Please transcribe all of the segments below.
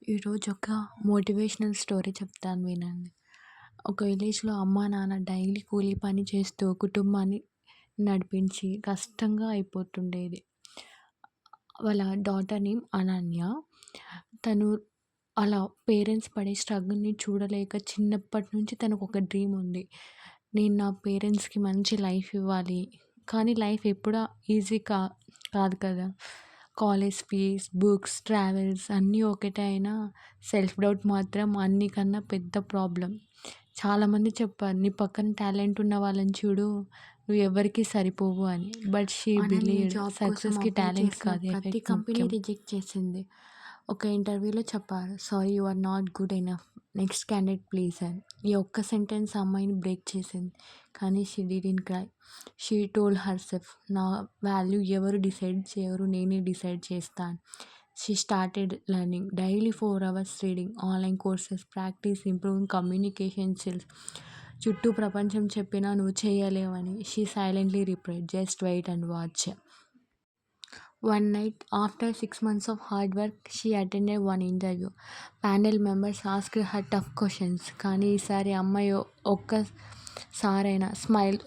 ఈరోజు ఒక motivational story చెప్తాను వినండి. ఒక విలేజ్‌లో అమ్మా, నాన్న డైలీ కూలీ పని చేస్తూ కుటుంబాన్ని నడిపించి కష్టంగా అయిపోతుండేది. వాళ్ళ డాటర్ నేమ్ అనన్య. తను అలా పేరెంట్స్ పడే స్ట్రగుల్‌ని చూడలేక చిన్నప్పటి నుంచి తనకొక డ్రీమ్ ఉంది. నేను నా పేరెంట్స్‌కి మంచి లైఫ్ ఇవ్వాలి. కానీ లైఫ్ ఎప్పుడా ఈజీ కాదు కదా! కాలేజ్ ఫీస్, బుక్స్, ట్రావెల్స్ అన్నీ ఒకటే అయినా సెల్ఫ్ డౌట్ మాత్రం అన్నికన్నా పెద్ద ప్రాబ్లమ్. చాలామంది చెప్పారు, "నీ పక్కన టాలెంట్ ఉన్న వాళ్ళని చూడు, నువ్వు ఎవరికీ సరిపోవు" అని. But she Ananya believed job కోసం సక్సెస్‌కి అప్లై టాలెంట్ చేసిన కాదు, ప్రతి ఎఫెక్ట్ కంపెనీ ముఖ్యం. రిజెక్ట్ చేసింది. ఒక ఇంటర్వ్యూలో చెప్పారు, "sorry you are not good enough. Next candidate please" అని. ఈ ఒక్క సెంటెన్స్ అమ్మాయిని బ్రేక్ చేసింది. కానీ she didn't cry. She told herself, "నా వాల్యూ ఎవరు డిసైడ్ చేయరు, నేనే డిసైడ్ చేస్తాను." She started learning daily 4 hours reading, online courses, practice, improving communication skills. చుట్టూ ప్రపంచం చెప్పినా నువ్వు చేయలేవని. షీ సైలెంట్లీ replied, "just wait and watch." One night, after 6 months of hard work, she attended one interview. Panel members asked her tough questions. కానీ ఈసారి అమ్మాయి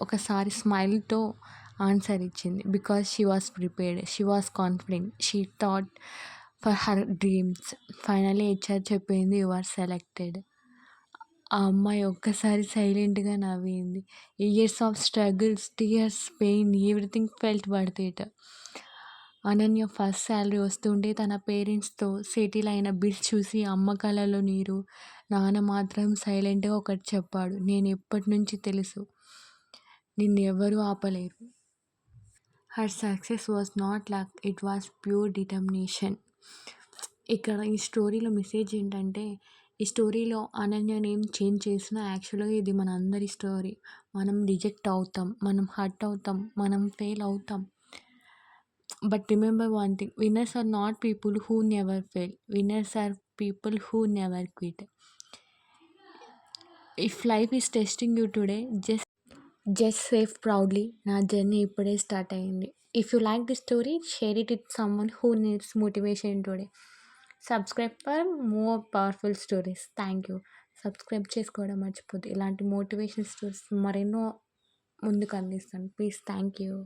ఒకసారి స్మైల్తో ఆన్సర్ ఇచ్చింది. Because she was prepared, she was confident, she thought for her dreams. Finally HR చెప్పింది, "you are selected." ఆ అమ్మాయి ఒక్కసారి సైలెంట్గా నవ్వింది. Years of struggles, tears, pain, everything felt worth it. Ananya first salary వస్తుంటే తన పేరెంట్స్తో సెటిల్ అయిన బిల్స్ చూసి అమ్మ కళ్ళలో నీరు. నాన్న మాత్రం సైలెంట్గా ఒకటి చెప్పాడు, "నేను ఎప్పటి నుంచి తెలుసు, నిన్నెవ్వరూ ఆపలేరు." Her success was not luck, it was pure determination. ఇక్కడ ఈ స్టోరీలో మెసేజ్ ఏంటంటే, ఈ స్టోరీలో అనన్య నేమ్ చేంజ్ చేసినా యాక్చువల్గా ఇది మన అందరి స్టోరీ. మనం రిజెక్ట్ అవుతాం, మనం హర్ట్ అవుతాం, మనం ఫెయిల్ అవుతాం. But remember one thing, winners are not people who never fail, winners are people who never quit. If life is testing you today, just safe proudly, నా జర్నీ ఇప్పుడే start అయింది. If you like the story, share it with someone who needs motivation today. Subscribe for more powerful stories. Thank you. Subscribe చేసుకోవడం మర్చిపోద్దు. ఇలాంటి motivation stories మరెన్నో ముందుకు అందిస్తాను. Please, thank you.